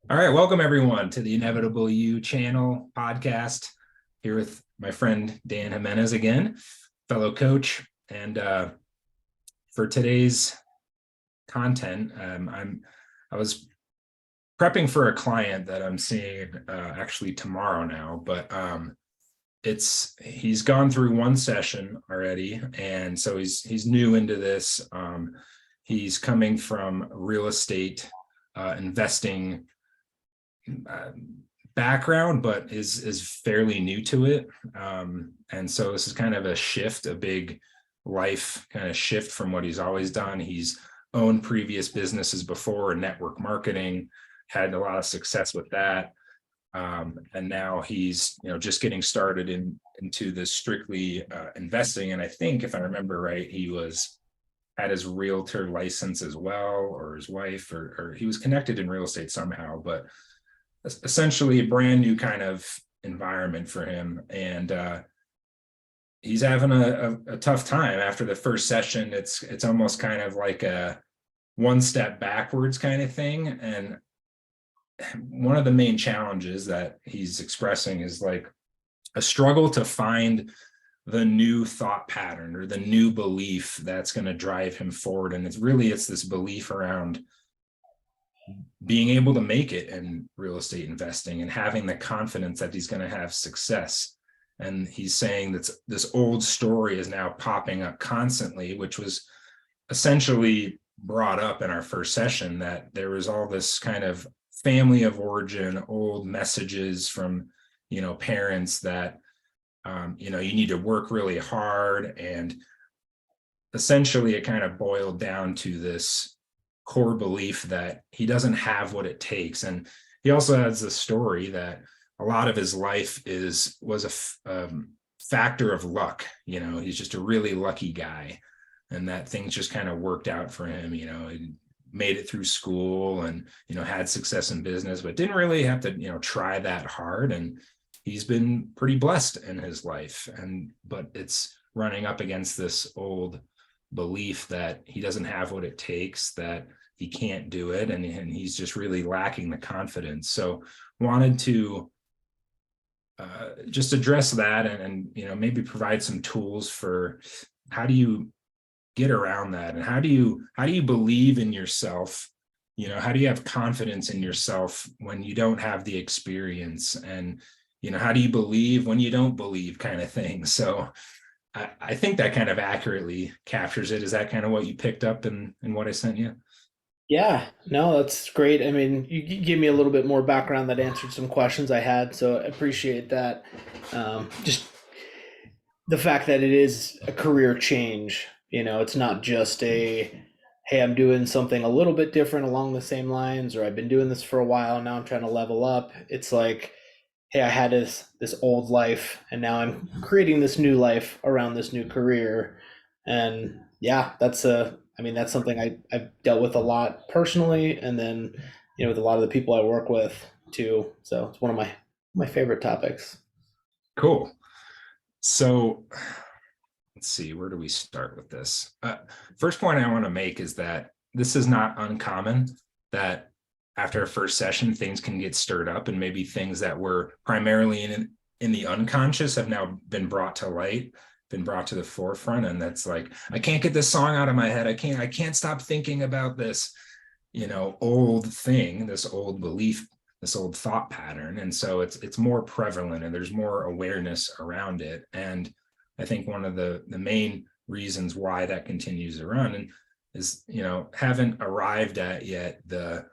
All right, welcome everyone to the Inevitable You channel podcast. Here with my friend Dan Jimenez again, fellow coach. And for today's content, I was prepping for a client that I'm seeing actually tomorrow now, but he's gone through one session already, and so he's new into this. He's coming from real estate investing uh, background, but is fairly new to it. And so this is kind of a shift, a big life kind of shift from what he's always done. He's owned previous businesses before in network marketing, had a lot of success with that. And now he's just getting started into this strictly investing. And I think if I remember right, he was had his realtor license as well, or his wife, or he was connected in real estate somehow, but essentially a brand new kind of environment for him. And he's having a tough time after the first session. It's almost kind of like a one step backwards kind of thing. And one of the main challenges that he's expressing is like a struggle to find the new thought pattern or the new belief that's going to drive him forward. And it's this belief around being able to make it in real estate investing and having the confidence that he's going to have success. And he's saying that this old story is now popping up constantly, which was essentially brought up in our first session, that there was all this kind of family of origin, old messages from, parents that, you need to work really hard. And essentially it kind of boiled down to this core belief that he doesn't have what it takes. And he also has the story that a lot of his life was a factor of luck. He's just a really lucky guy, and that things just kind of worked out for him. He made it through school and had success in business, but didn't really have to try that hard. And he's been pretty blessed in his life, but it's running up against this old belief that he doesn't have what it takes, that he can't do it, and he's just really lacking the confidence. So wanted to just address that and maybe provide some tools for how do you get around that, and how do you believe in yourself. How do you have confidence in yourself when you don't have the experience, and how do you believe when you don't believe, kind of thing. So I think that kind of accurately captures it. Is that kind of what you picked up in what I sent you? Yeah, no, that's great. I mean, you gave me a little bit more background that answered some questions I had, so I appreciate that. Just the fact that it is a career change, it's not just hey, I'm doing something a little bit different along the same lines, or I've been doing this for a while, now I'm trying to level up. It's like, hey, I had this old life, and now I'm creating this new life around this new career. And yeah, I mean, that's something I've dealt with a lot personally, and then with a lot of the people I work with too. So it's one of my favorite topics. Cool. So let's see, where do we start with this? First point I want to make is that this is not uncommon, that after a first session, things can get stirred up, and maybe things that were primarily in the unconscious have now been brought to light, been brought to the forefront. And that's like, I can't get this song out of my head. I can't stop thinking about this, old thing, this old belief, this old thought pattern. And so it's more prevalent, and there's more awareness around it. And I think one of the main reasons why that continues to run and is, haven't arrived at yet the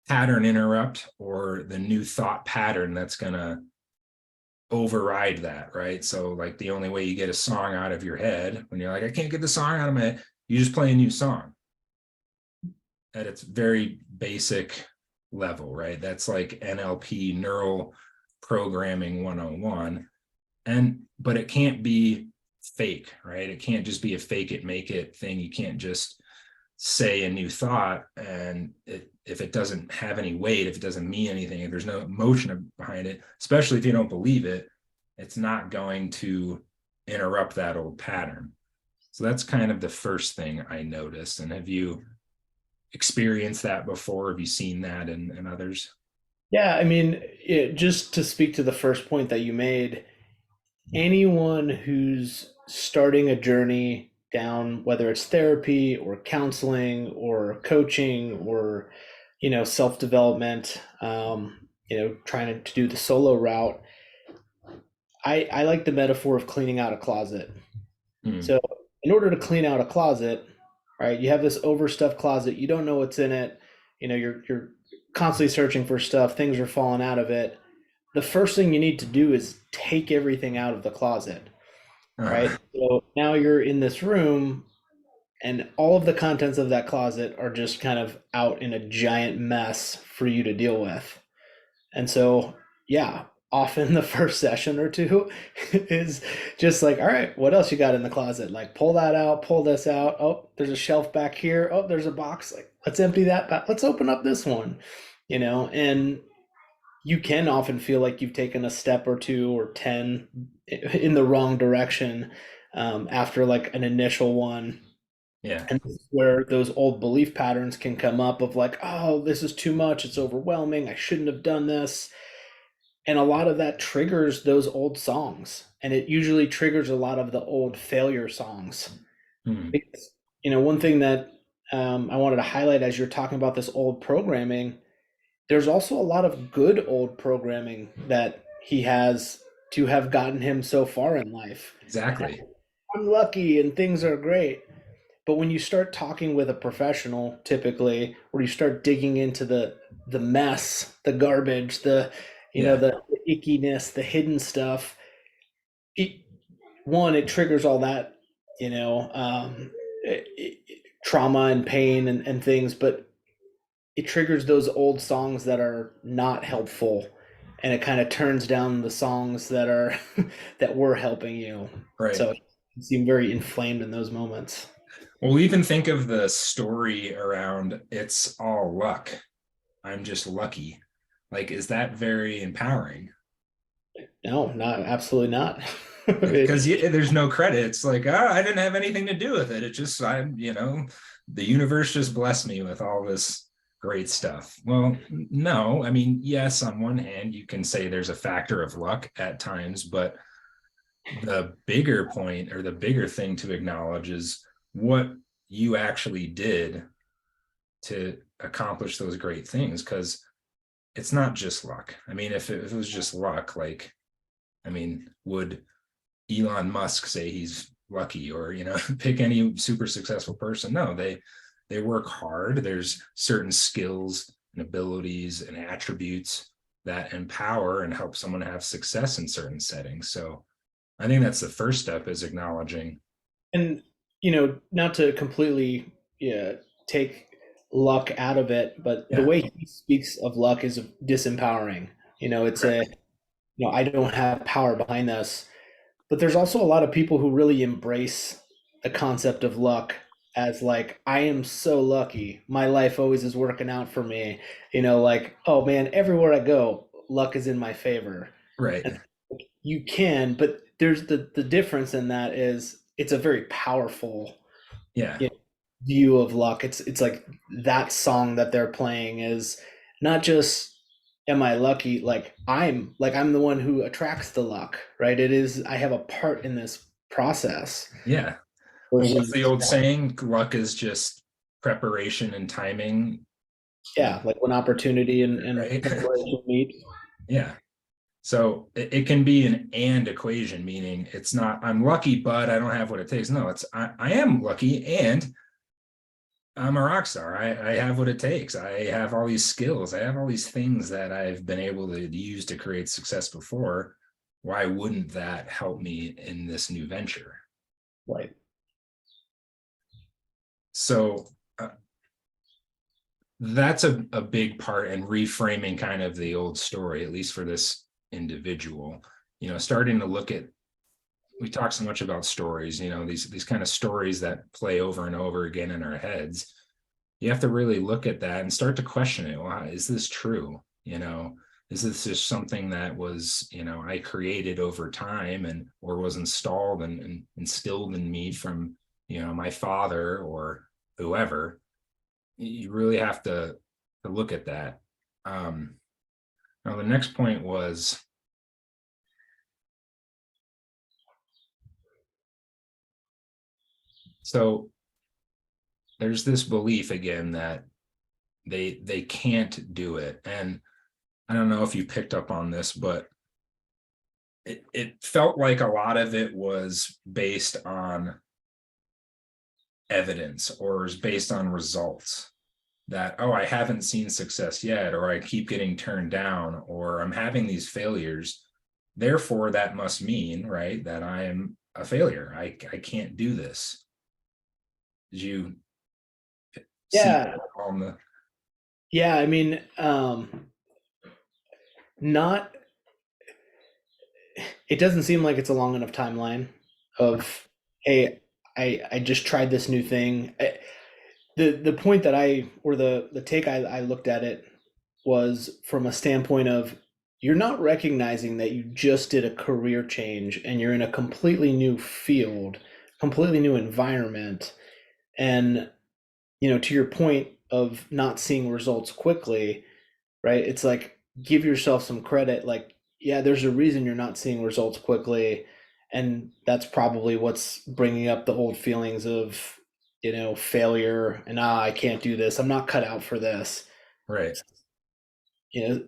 pattern interrupt or the new thought pattern that's going to override that, right? So like the only way you get a song out of your head when you're like, I can't get the song out of my head, you just play a new song at its very basic level, right? That's like NLP, neural programming 101. But it can't be fake, right? It can't just be a fake it, make it thing. You can't just say a new thought and if it doesn't have any weight, if it doesn't mean anything, if there's no emotion behind it, especially if you don't believe it, it's not going to interrupt that old pattern. So that's kind of the first thing I noticed. And have you experienced that before? Have you seen that in others? Yeah, I mean, just to speak to the first point that you made, anyone who's starting a journey down, whether it's therapy or counseling or coaching or, self-development, trying to do the solo route, I like the metaphor of cleaning out a closet. Hmm. So, in order to clean out a closet, right, you have this overstuffed closet, you don't know what's in it, you're constantly searching for stuff, things are falling out of it. The first thing you need to do is take everything out of the closet, Uh, right? So now you're in this room and all of the contents of that closet are just kind of out in a giant mess for you to deal with. And so, yeah, often the first session or two is just like, all right, what else you got in the closet? Like, pull that out, pull this out. Oh, there's a shelf back here. Oh, there's a box. Like, let's empty that back. Let's open up this one, and you can often feel like you've taken a step or two or 10 in the wrong direction after like an initial one. yeah, And this is where those old belief patterns can come up of like, oh, this is too much. It's overwhelming. I shouldn't have done this. And a lot of that triggers those old songs. And it usually triggers a lot of the old failure songs. hmm, Because, one thing that I wanted to highlight as you're talking about this old programming, there's also a lot of good old programming that he has to have gotten him so far in life. And exactly. I'm lucky and things are great. But when you start talking with a professional, typically, or you start digging into the mess, the garbage, Yeah, the ickiness, the hidden stuff, it, it triggers all that, you know, um, trauma and pain and things, but it triggers those old songs that are not helpful, and it kind of turns down the songs that are that were helping you. right. So you seem very inflamed in those moments. Well, we even think of the story around it's all luck. I'm just lucky. Like, is that very empowering? No, not absolutely not. Because there's no credit. It's like, I didn't have anything to do with it. It just, the universe just blessed me with all this great stuff. Well, no, I mean, yes, on one hand, you can say there's a factor of luck at times, but the bigger point or the bigger thing to acknowledge is what you actually did to accomplish those great things. Because it's not just luck. I mean, if it was just luck, like, I mean, would Elon Musk say he's lucky, or pick any super successful person? No, they work hard. There's certain skills and abilities and attributes that empower and help someone have success in certain settings. So I think that's the first step, is acknowledging. And not to completely, yeah, take luck out of it, but the Yeah, way he speaks of luck is disempowering. It's a, correct. I don't have power behind this. But there's also a lot of people who really embrace the concept of luck as like, I am so lucky. My life always is working out for me. Like, oh man, everywhere I go, luck is in my favor. Right. And you can, but there's the difference in that is it's a very powerful, Yeah. you know, view of luck. It's like that song that they're playing is not just am I lucky, I'm the one who attracts the luck, right? It is I have a part in this process Yeah. Well, what's the versus, old saying? Luck is just preparation and timing, yeah, like when opportunity and right? preparation meet. Yeah. So it can be an and equation, meaning it's not I'm lucky, but I don't have what it takes. No, it's I am lucky and I'm a rock star. I have what it takes. I have all these skills. I have all these things that I've been able to use to create success before. Why wouldn't that help me in this new venture? Right. So that's a big part, and reframing kind of the old story, at least for this individual, starting to look at, we talk so much about stories, these kind of stories that play over and over again in our heads. You have to really look at that and start to question it. Well, is this true? Is this just something that was, I created over time, and or was installed and instilled in me from, my father or whoever? You really have to look at that. Now, the next point was, so there's this belief again that they can't do it. And I don't know if you picked up on this, but it felt like a lot of it was based on evidence or is based on results that, oh, I haven't seen success yet, or I keep getting turned down, or I'm having these failures. Therefore, that must mean, right, that I am a failure. I can't do this. Did you see Yeah. that on the Yeah. I mean, not, it doesn't seem like it's a long enough timeline of, hey, I just tried this new thing. The point that or the take I looked at it was from a standpoint of, you're not recognizing that you just did a career change and you're in a completely new field, completely new environment. And, to your point of not seeing results quickly, right? It's like, give yourself some credit. Like, yeah, there's a reason you're not seeing results quickly. And that's probably what's bringing up the old feelings of, failure and, I can't do this. I'm not cut out for this. right? You know,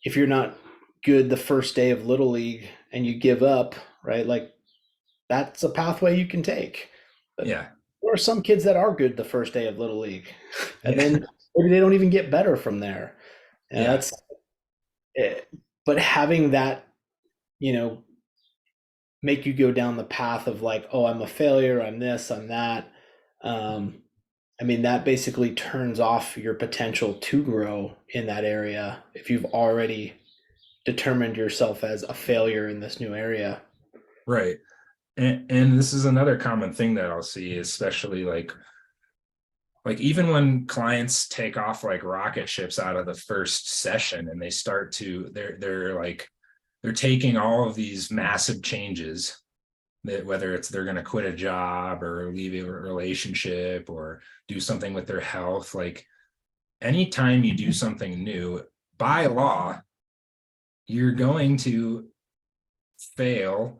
if you're not good the first day of Little League and you give up, right? Like, that's a pathway you can take. But Yeah, there are some kids that are good the first day of Little League, and yeah, then maybe they don't even get better from there. And yeah, that's it. But having that, you know, make you go down the path of like, oh, I'm a failure, I'm this, I'm that. Um, I mean, that basically turns off your potential to grow in that area if you've already determined yourself as a failure in this new area. right. And this is another common thing that I'll see, especially like even when clients take off like rocket ships out of the first session and they start to they're like they're taking all of these massive changes, that whether it's they're going to quit a job or leave a relationship or do something with their health, like anytime you do something new, by law you're going to fail,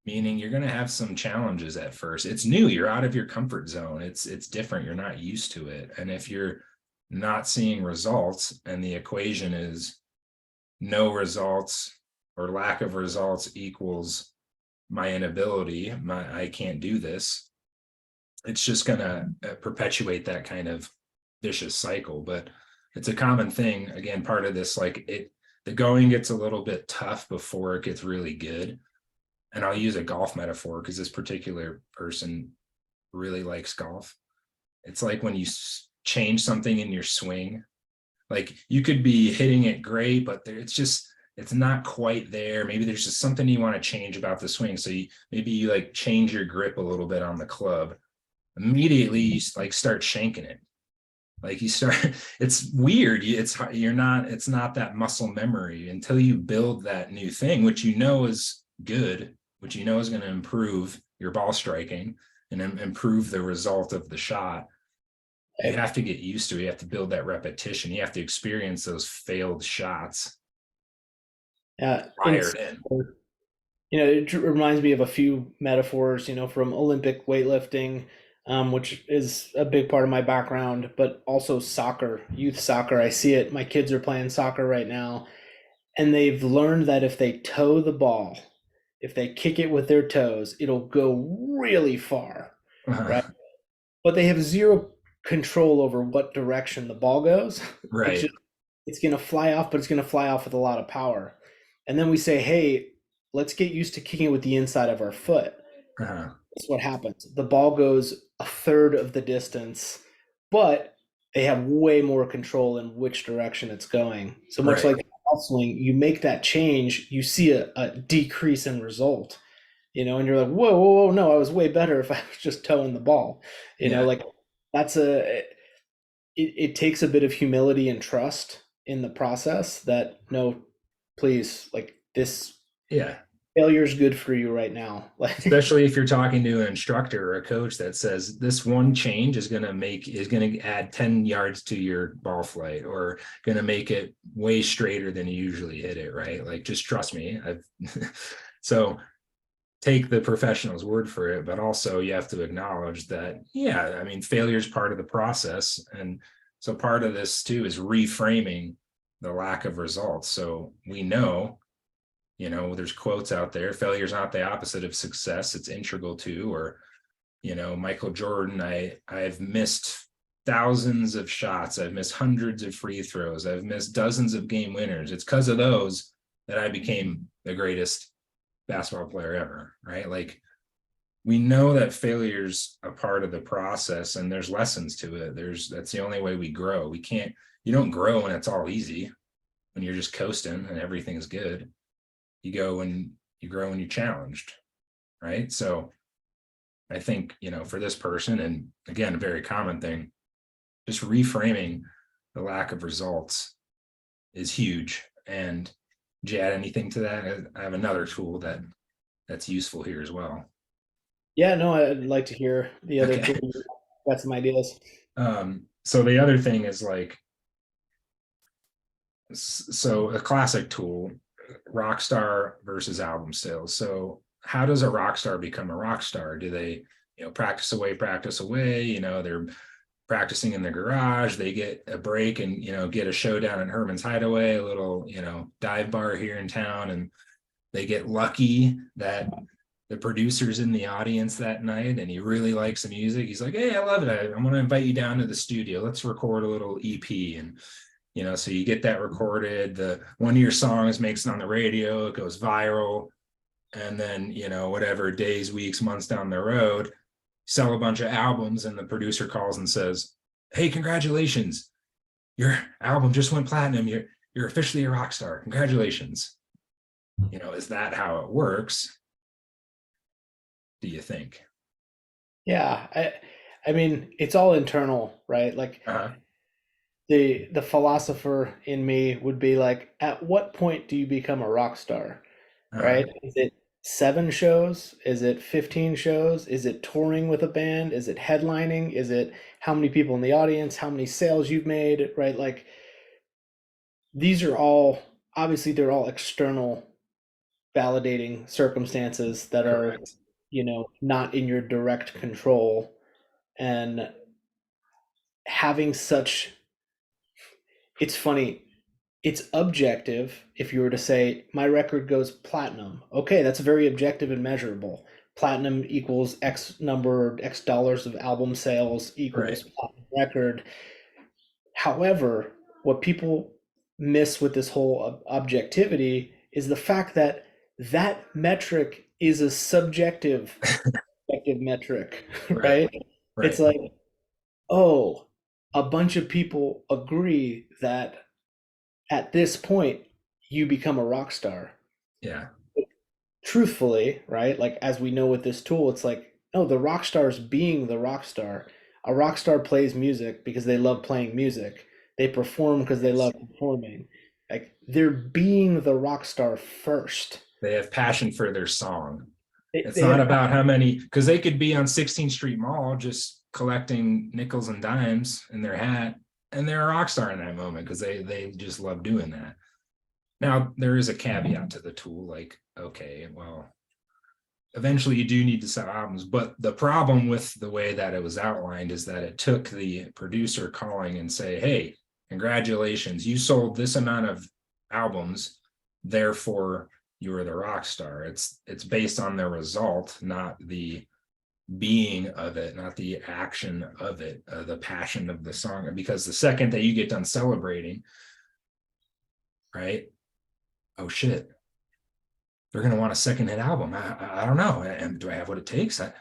meaning you're going to have some challenges at first. It's new, you're out of your comfort zone, it's different, you're not used to it. And if you're not seeing results and the equation is no results or lack of results equals my inability, I can't do this, it's just going to perpetuate that kind of vicious cycle. But it's a common thing, again, part of this, like the going gets a little bit tough before it gets really good. And I'll use a golf metaphor because this particular person really likes golf. It's like when you change something in your swing, like you could be hitting it great, but it's not quite there. Maybe there's just something you want to change about the swing. So maybe you like change your grip a little bit on the club. Immediately you like start shanking it. Like you start, it's weird. It's not that muscle memory until you build that new thing, which is good, which is going to improve your ball striking and improve the result of the shot. You have to get used to it. You have to build that repetition. You have to experience those failed shots Yeah, wired in. it reminds me of a few metaphors, from Olympic weightlifting, which is a big part of my background, but also soccer, youth soccer. I see it. My kids are playing soccer right now, and they've learned that if they toe the ball, if they kick it with their toes, it'll go really far, right? But they have zero control over what direction the ball goes. It's Right. just, it's going to fly off, but it's going to fly off with a lot of power. And then we say, hey, let's get used to kicking it with the inside of our foot. Uh-huh. That's what happens. The ball goes a third of the distance, but they have way more control in which direction it's going. So much Right. like the golf swing, you make that change, you see a decrease in result, and you're like, whoa, whoa, whoa, no, I was way better if I was just towing the ball. Yeah. Like, that's it takes a bit of humility and trust in the process that, no, please, like this, Yeah. Failure's good for you right now. Like, Especially if you're talking to an instructor or a coach that says this one change is going to add 10 yards to your ball flight, or going to make it way straighter than you usually hit it, right? Like, just trust me. I've so take the professional's word for it, but also you have to acknowledge that, yeah, I mean, failure is part of the process. And so part of this too is reframing the lack of results. So we know, there's quotes out there: failure is not the opposite of success, it's integral to. Or, Michael Jordan, I've missed thousands of shots, I've missed hundreds of free throws, I've missed dozens of game winners. It's because of those that I became the greatest basketball player ever, right? Like, we know that failure's a part of the process, and there's lessons to it. That's the only way we grow. You don't grow when it's all easy, when you're just coasting and everything's good. You grow when you're challenged, right? So I think, for this person, and again, a very common thing, just reframing the lack of results is huge. And did you add anything to that? I have another tool that's useful here as well. yeah, no, I'd like to hear the other Okay. tool. Got some ideas. So the other thing is like, so a classic tool, rock star versus album sales. So how does a rock star become a rock star? Do they, practice away, they're practicing in their garage, they get a break and, get a show down at Herman's Hideaway, a little, dive bar here in town, and they get lucky that the producer's in the audience that night and he really likes the music. He's like, hey, I love it. I'm going to invite you down to the studio. Let's record a little EP. And, so you get that recorded. One of your songs makes it on the radio, it goes viral. And then, whatever days, weeks, months down the road, sell a bunch of albums, and the producer calls and says, hey, congratulations. Your album just went platinum. You're officially a rock star. Congratulations. Is that how it works? Do you think? Yeah, I mean, it's all internal, right? Like Uh-huh. the philosopher in me would be like, at what point do you become a rock star, Uh-huh. right? Is it 7 shows? Is it 15 shows? Is it touring with a band? Is it headlining? Is it how many people in the audience? How many sales you've made, right? Like these are all obviously they're all external validating circumstances that are, Correct. not in your direct control. And having such, it's funny, it's objective if you were to say my record goes platinum. Okay, that's very objective and measurable. Platinum equals X number, X dollars of album sales Right. equals platinum record. However, what people miss with this whole objectivity is the fact that that metric is a subjective metric, Right. right? It's Right. like, oh, a bunch of people agree that at this point you become a rock star. Yeah. Truthfully, right? Like as we know with this tool, it's like, no, the rock star is being the rock star. A rock star plays music because they love playing music. They perform because they Yes. love performing. Like they're being the rock star first. They have passion for their song. It's They not have, about how many, because they could be on 16th Street Mall just collecting nickels and dimes in their hat, and they're a rock star in that moment because they just love doing that. Now, there is a caveat to the tool, like, okay, well, eventually you do need to sell albums, but the problem with the way that it was outlined is that it took the producer calling and say, hey, congratulations, you sold this amount of albums, therefore you are the rock star. It's based on the result, not the being of it, not the action of it, the passion of the song. Because the second that you get done celebrating, right, oh shit, they're going to want a second hit album. I don't know. And do I have what it takes? I'm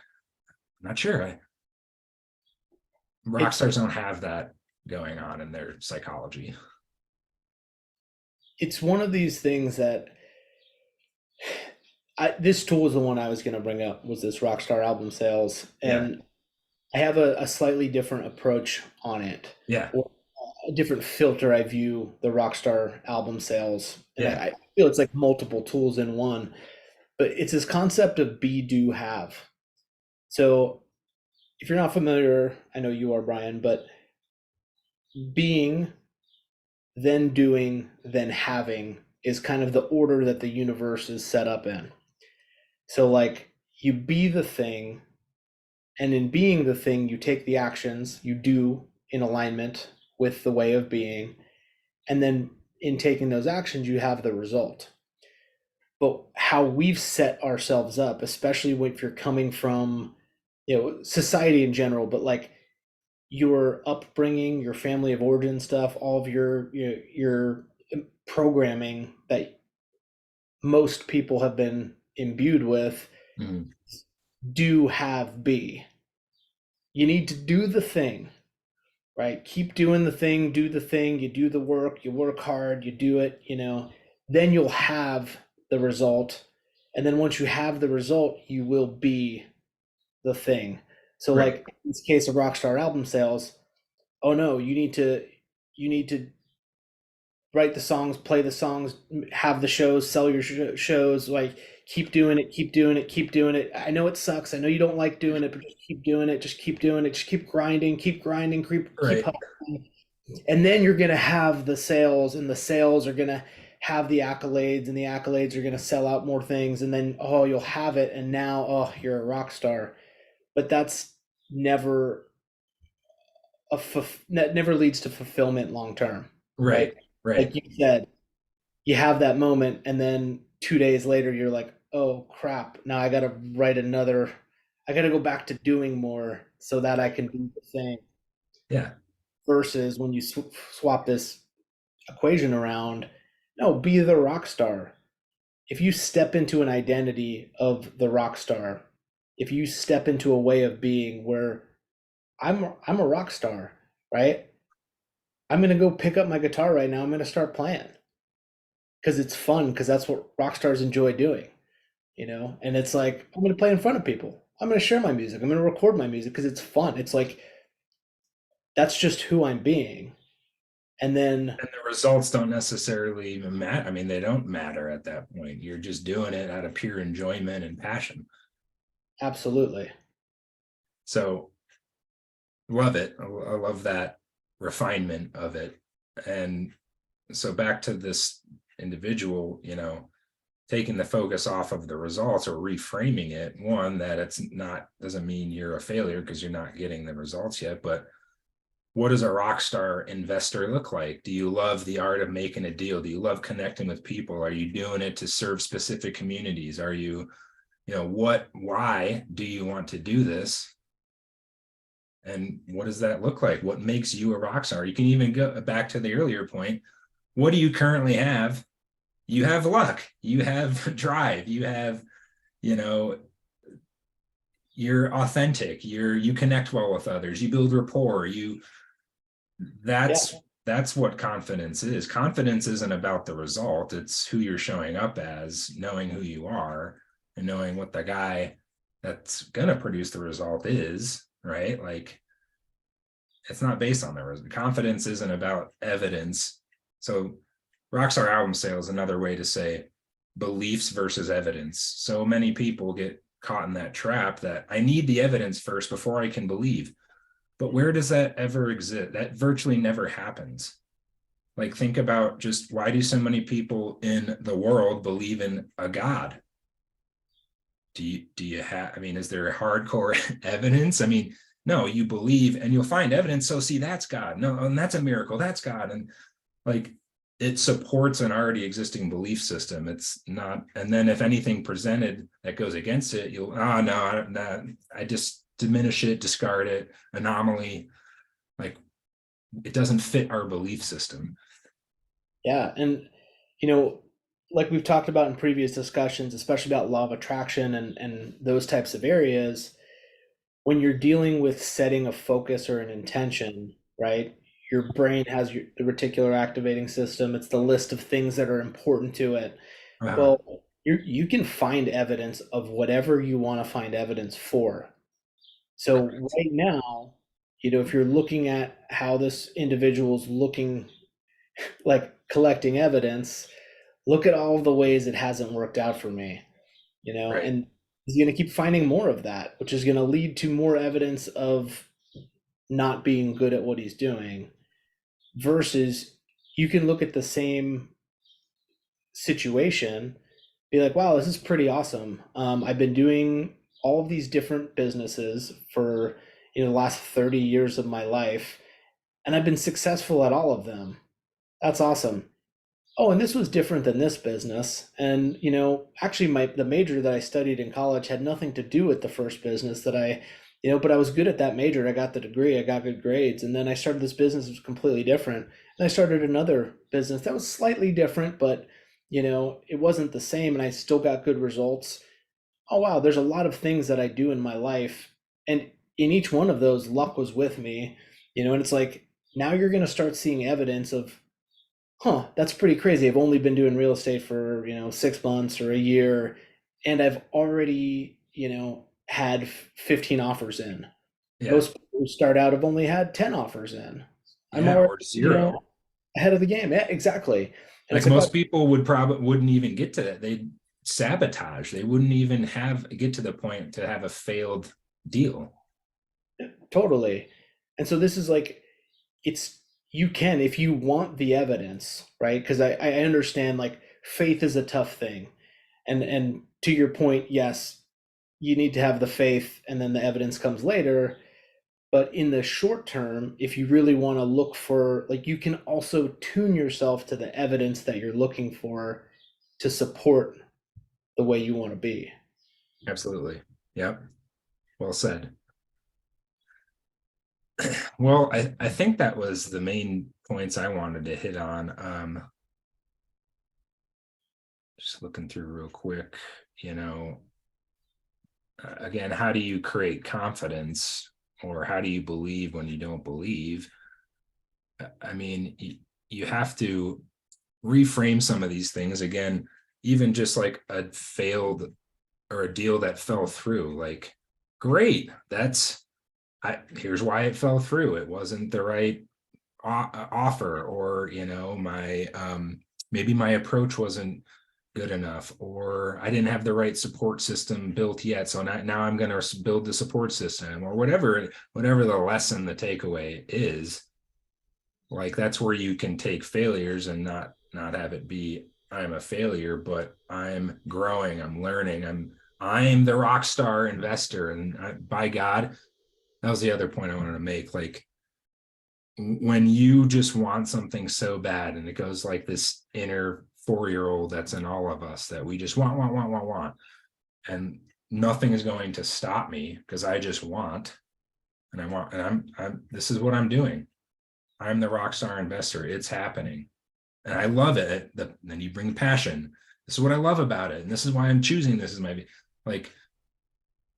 not sure. Rock it's stars don't have that going on in their psychology. it's one of these things that this tool is the one I was going to bring up was this Rockstar album sales, Yeah. and I have a slightly different approach on it, Yeah. or a different filter I view the Rockstar album sales, and Yeah. I feel it's like multiple tools in one. but it's this concept of be, do, have. So if you're not familiar, I know you are, Brian, but being, then doing, then having is kind of the order that the universe is set up in. So, like, you be the thing, and in being the thing, you take the actions you do in alignment with the way of being. And then in taking those actions, you have the result. But how we've set ourselves up, especially if you're coming from, society in general, but like your upbringing, your family of origin stuff, all of your programming that most people have been imbued with, Mhm. do, have, be. You need to do the thing, right? Keep doing the thing, do the thing, you do the work, you work hard, you do it, then you'll have the result. And then once you have the result, you will be the thing. So Right, like in this case of Rockstar album sales, oh no, you need to write the songs, play the songs, have the shows, sell your shows, like keep doing it, keep doing it, keep doing it. I know it sucks. I know you don't like doing it, but just keep doing it, just keep doing it, just keep grinding, keep right, hustling. And then you're going to have the sales, and the sales are going to have the accolades, and the accolades are going to sell out more things, and then oh, you'll have it, and now oh, you're a rock star. But that's never that never leads to fulfillment long term, right, right? right. Like you said, you have that moment, and then 2 days later, you're like, oh crap, now I got to write another. I got to go back to doing more so that I can do the thing. Yeah, Versus when you swap this equation around, no, be the rock star. If you step into an identity of the rock star, if you step into a way of being where I'm a rock star, right? I'm gonna go pick up my guitar right now. I'm gonna start playing because it's fun, because that's what rock stars enjoy doing. And it's like I'm gonna play in front of people. I'm gonna share my music. I'm gonna record my music because it's fun. It's like that's just who I'm being. And then and the results don't necessarily even matter. I mean, they don't matter at that point. You're just doing it out of pure enjoyment and passion. absolutely. So love it. I love that refinement of it. And so back to this individual, taking the focus off of the results or reframing it. One, that it's not, doesn't mean you're a failure because you're not getting the results yet, but what does a rock star investor look like? Do you love the art of making a deal? Do you love connecting with people? Are you doing it to serve specific communities? Are you, why do you want to do this? And what does that look like? What makes you a rock star? You can even go back to the earlier point. What do you currently have? You have luck, you have drive, you have, you know, you're authentic, you connect well with others, you build rapport, Yeah. that's what confidence is. Confidence isn't about the result, it's who you're showing up as, knowing who you are and knowing what the guy that's gonna produce the result is, right? Like it's not based on the result. Confidence isn't about evidence. So Rockstar album sales, another way to say beliefs versus evidence. So many people get caught in that trap that I need the evidence first before I can believe. But where does that ever exist? That virtually never happens. Like, think about just why do so many people in the world believe in a God? Do you have, I mean, is there hardcore evidence? I mean, no, you believe and you'll find evidence. So see, that's God. No, and that's a miracle. That's God. And like it supports an already existing belief system. It's not, and then if anything presented that goes against it, you'll, oh no, I just diminish it, discard it, anomaly. Like it doesn't fit our belief system. Yeah. And, you know, like we've talked about in previous discussions, especially about law of attraction and those types of areas, when you're dealing with setting a focus or an intention, right? Your brain has the reticular activating system. It's the list of things that are important to it. Uh, Well, you can find evidence of whatever you want to find evidence for. So right now, if you're looking at how this individual's looking, like collecting evidence, look at all the ways it hasn't worked out for me. Right. and he's going to keep finding more of that, which is going to lead to more evidence of not being good at what he's doing. Versus you can look at the same situation, be like, wow, this is pretty awesome. I've been doing all of these different businesses for the last 30 years of my life, and I've been successful at all of them. That's awesome. Oh, and this was different than this business. And actually, the major that I studied in college had nothing to do with the first business that but I was good at that major. I got the degree, I got good grades, and then I started this business that was completely different. And I started another business that was slightly different, but it wasn't the same, and I still got good results. Oh wow, there's a lot of things that I do in my life, and in each one of those, luck was with me. And it's like now you're going to start seeing evidence of, huh, that's pretty crazy. I've only been doing real estate for, 6 months or a year, and I've already, had 15 offers in. Yeah. Most people who start out have only had 10 offers in. I'm Yeah. already, Or zero. ahead of the game. Yeah, exactly. And Like it's like, most oh, people wouldn't even get to that. They'd sabotage. They wouldn't even get to the point to have a failed deal. totally. And so this is like, it's, you can, if you want the evidence, right? Because I understand like faith is a tough thing. And to your point, yes, you need to have the faith and then the evidence comes later. But in the short term, if you really want to look for, like, you can also tune yourself to the evidence that you're looking for to support the way you want to be. Absolutely. Yep. Well said. Well, I think that was the main points I wanted to hit on. Just looking through real quick, you know, again, how do you create confidence, or how do you believe when you don't believe? I mean, you have to reframe some of these things. Again, even just like a failed or a deal that fell through, like, great, here's why it fell through. It wasn't the right offer, or my maybe my approach wasn't good enough, or I didn't have the right support system built yet, so now I'm going to build the support system, or whatever the lesson, the takeaway is. Like, that's where you can take failures and not have it be, I'm a failure, but I'm growing, I'm learning, I'm the rock star investor. And by God, that was the other point I wanted to make. Like, when you just want something so bad, and it goes like this inner 4-year-old that's in all of us, that we just want, and nothing is going to stop me because I just want, and I want, and I'm this is what I'm doing. I'm the rock star investor. It's happening, and I love it. Then you bring passion. This is what I love about it, and this is why I'm choosing this as my, like,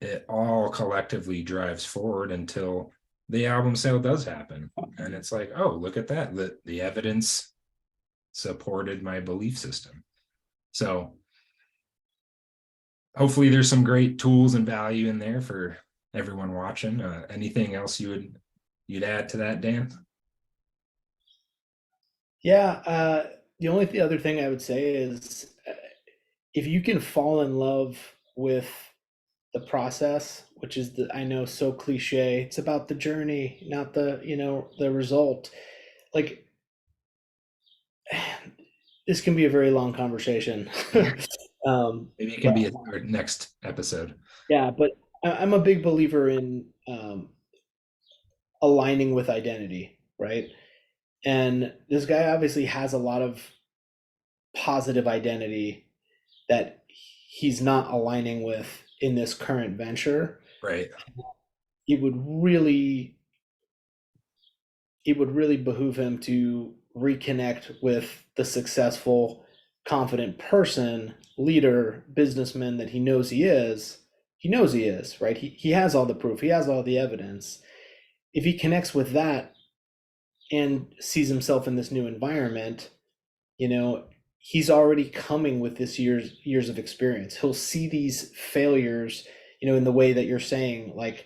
it all collectively drives forward until the album sale does happen, and it's like, oh, look at that, the evidence supported my belief system. So hopefully there's some great tools and value in there for everyone watching. Anything else you'd add to that, Dan? Yeah. The other thing I would say is if you can fall in love with the process, which is I know so cliche, it's about the journey, not the result. Like, this can be a very long conversation. Maybe it can But be our next episode. yeah, but I'm a big believer in aligning with identity, right? And this guy obviously has a lot of positive identity that he's not aligning with in this current venture. Right. It would really it would really behoove him to reconnect with the successful, confident person, leader, businessman that he knows he is. He knows he is, right? He has all the proof, he has all the evidence. If he connects with that and sees himself in this new environment, you know, he's already coming with this years of experience. He'll see these failures, in the way that you're saying, like,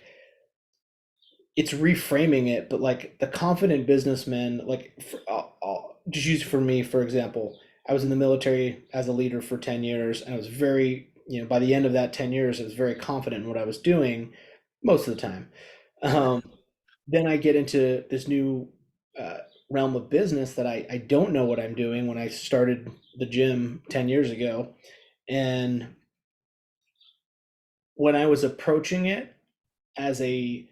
it's reframing it, but like the confident businessman, like, I'll just use for me, for example, I was in the military as a leader for 10 years, and I was very by the end of that 10 years, I was very confident in what I was doing most of the time. Um, then I get into this new uh, realm of business that I don't know what I'm doing when I started the gym 10 years ago. And when I was approaching it as a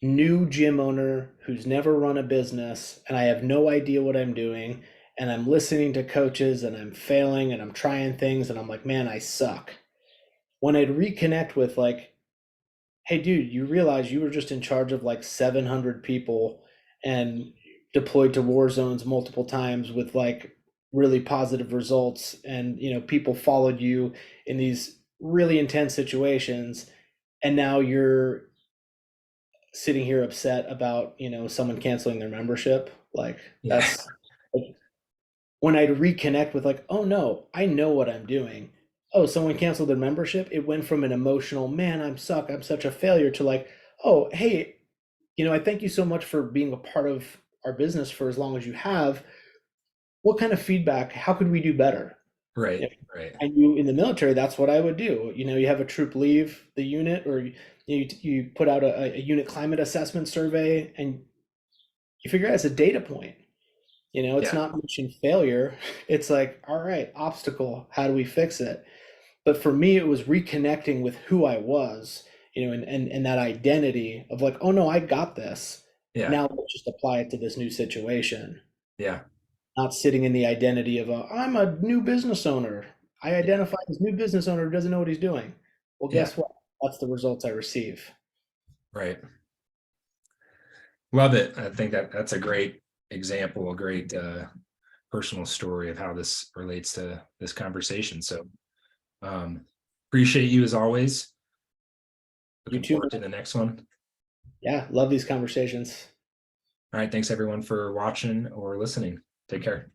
new gym owner who's never run a business and I have no idea what I'm doing, and I'm listening to coaches and I'm failing and I'm trying things and I'm like, man, I suck. When I'd reconnect with like, hey, dude, you realize you were just in charge of like 700 people and deployed to war zones multiple times with like really positive results, and people followed you in these really intense situations, and now you're sitting here upset about someone canceling their membership. Like, Yeah. that's like, when I'd reconnect with like, oh no, I know what I'm doing. Oh, someone canceled their membership. It went from an emotional, man, I'm such a failure, to like, oh, hey, I thank you so much for being a part of our business for as long as you have. What kind of feedback? How could we do better? Right. If Right. I knew in the military, that's what I would do. You have a troop leave the unit, or you put out a unit climate assessment survey, and you figure out it's a data point. It's Yeah. not mentioning failure. It's like, all right, obstacle, how do we fix it? But for me, it was reconnecting with who I was, and that identity of like, oh no, I got this. Yeah. Now let's just apply it to this new situation. Yeah. Not sitting in the identity of I'm a new business owner. I Yeah. identify as new business owner who doesn't know what he's doing. Well, Yeah. guess what? That's the results I receive. Right. Love it. I think that that's a great example, a great personal story of how this relates to this conversation. So um, appreciate you as always. You Looking too, forward to man. the next one. Yeah, love these conversations. All right. Thanks everyone for watching or listening. Take care.